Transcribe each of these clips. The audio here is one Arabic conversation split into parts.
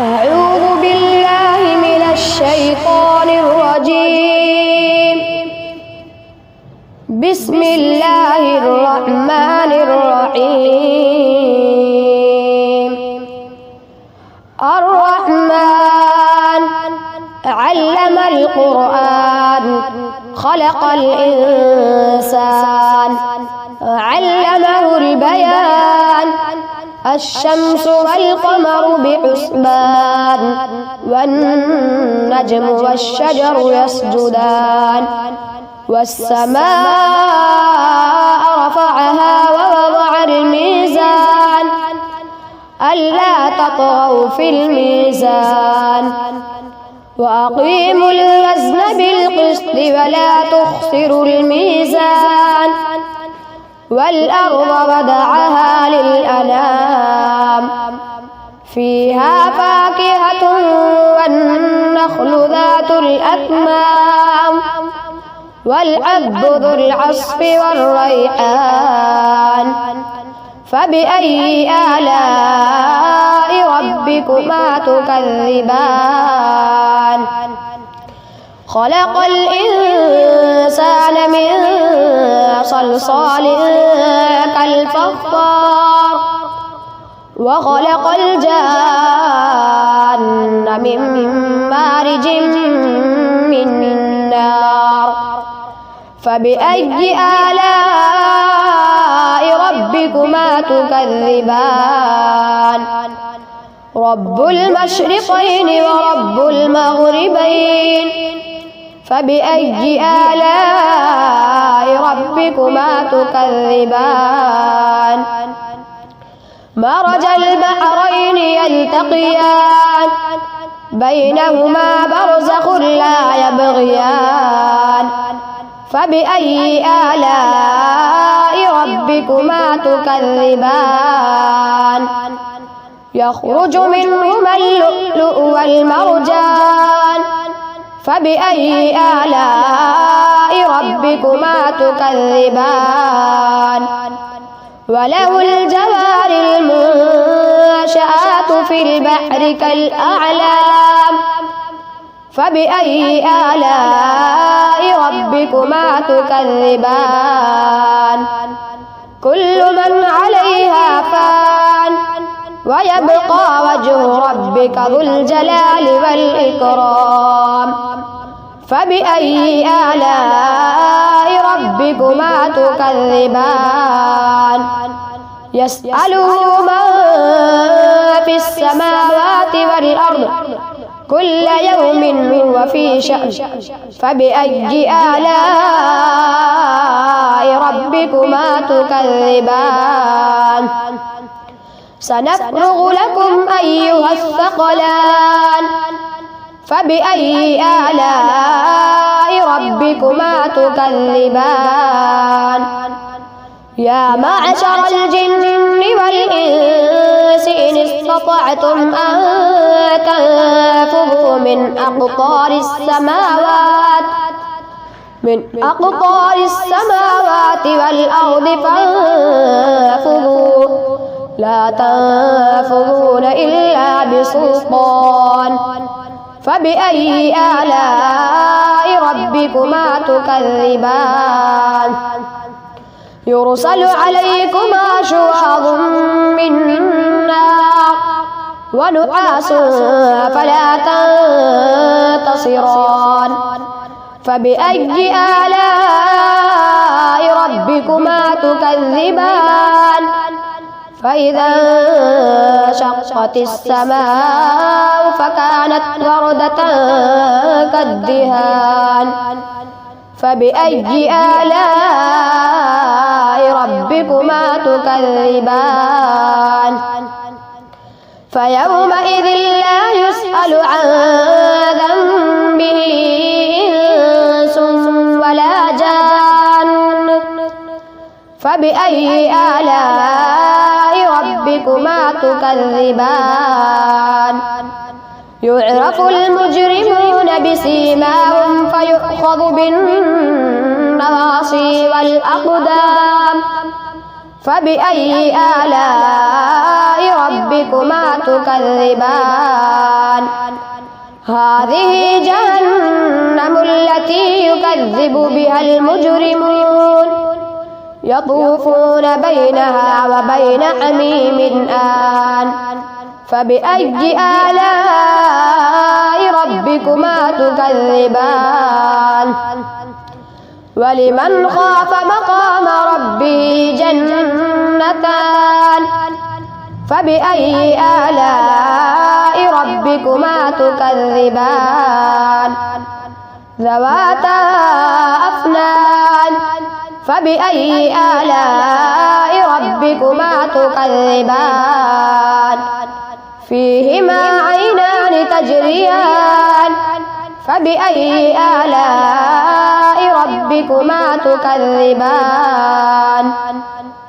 أعوذ بالله من الشيطان الرجيم. بسم الله الرحمن الرحيم. الرحمن علم القرآن خلق الإنسان علمه البيان. الشمس والقمر بحسبان والنجم والشجر يسجدان والسماء رفعها ووضع الميزان ألا تطغوا في الميزان وأقيموا الوزن بالقسط ولا تخسروا الميزان والأرض وضعها للأنام فيها فاكهة والنخل ذات الأكمام والحب ذو العصف والريحان. فبأي آلاء ربكما تكذبان؟ خلق الإنسان من صلصال كالفخار وخلق الجان من مارج من نار. فبأي آلاء ربكما تكذبان؟ رب المشرقين ورب المغربين. فبأي آلاء ربكما تكذبان؟ مرج البحرين يلتقيان بينهما برزخ لا يبغيان. فبأي آلاء ربكما تكذبان؟ يخرج منهما اللؤلؤ والمرجان. فبأي آلاء ربكما تكذبان؟ وله الجوار المنشآت في البحر كالأعلام. فبأي آلاء ربكما تكذبان؟ كل من عليها فان ويبقى وجه ربك ذو الجلال والإكرام. فبأي آلاء ربكما تكذبان؟ يسأله من في السماوات والأرض كل يوم هو في شأن. فبأي آلاء ربكما تكذبان؟ سنفرغ لكم أيها الثقلان. فبأي آلاء ربكما تكذبان؟ يا معشر الجن والإنس إن استطعتم أن تنفذوا من أقطار السماوات والأرض فانفذوا لا تنفذون إلا بسلطان. فبأي آلاء ربكما تكذبان؟ يرسل عليكما شواظ من نار ونحاس فلا تنتصران. فبأي آلاء ربكما تكذبان؟ فإذا انشقت السماء فكانت وردة كالدهان. فبأي آلاء ربكما تكذبان؟ فيومئذ لا يسأل عن ذنبه إنس ولا جان. فبأي آلاء ربكما تكذبان؟ يعرف المجرمون بسيماهم فيؤخذ بالنواصي والأقدام. فبأي آلاء ربكما تكذبان هذه جهنم التي يكذب بها المجرمون يطوفون بينها وبين حميم آن فبأي آلاء ربكما تكذبان ولمن خاف مقام ربه جنتان فبأي آلاء ربكما تكذبان ذواتا أفنان فبأي آلاء ربكما تكذبان فيهما عينان تجريان فبأي آلاء ربكما تكذبان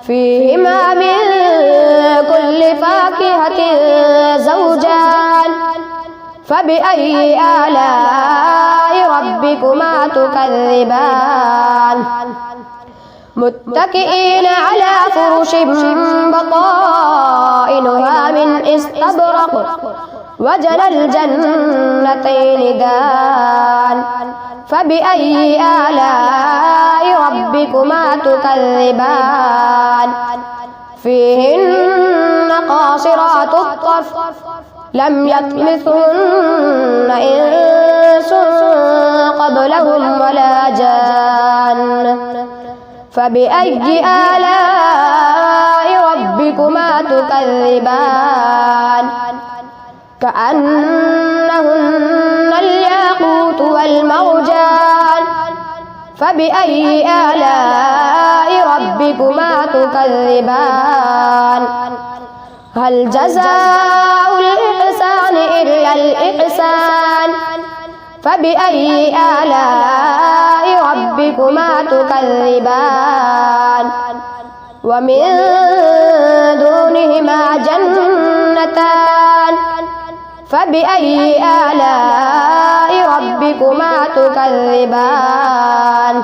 فيهما من كل فاكهة زوجان فبأي آلاء ربكما تكذبان متكئين على فرش بطائنها من استبرق وجنى الجنتين دان فبأي آلاء ربكما تكذبان فيهن قاصرات الطرف لم يطمثهن إنس قبلهم ولا جان فبأي آلاء ربكما تكذبان كأنهن الياقوت والمرجان فبأي آلاء ربكما تكذبان هل جزاء الإحسان إلا الإحسان فبأي آلاء ربكما تكذبان ومن دونهما جنتان فبأي آلاء ربكما تكذبان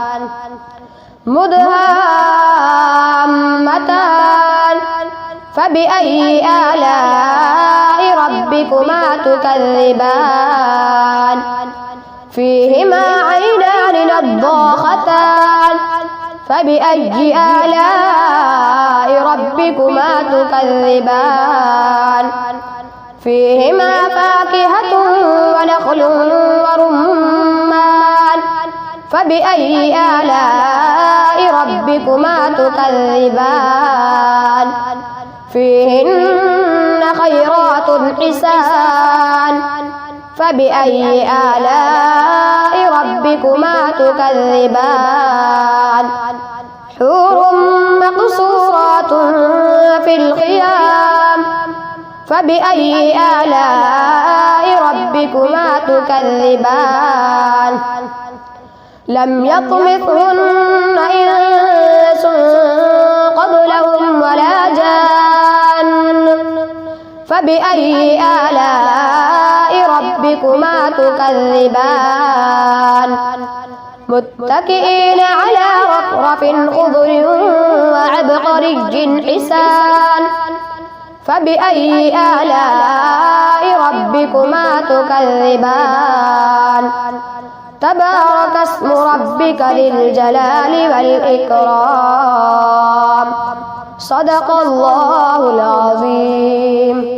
مدهامتان فبأي آلاء ربكما تكذبان فيهما عينان نضاختان فبأي آلاء ربكما تكذبان فيهما فاكهة ونخل ورمان فبأي آلاء ربكما تكذبان فيهن خيرات حسان فبأي آلاء ربكما تكذبان حور مقصورات في الخيام فبأي آلاء ربكما تكذبان لم يطمثهن إنس قبلهم ولا جان فبأي آلاء ربكما تكذبان متكئين على رفرف خضر وعبقري حسان فبأي آلاء ربكما تكذبان تبارك اسم ربك ذي الجلال والإكرام صدق الله العظيم.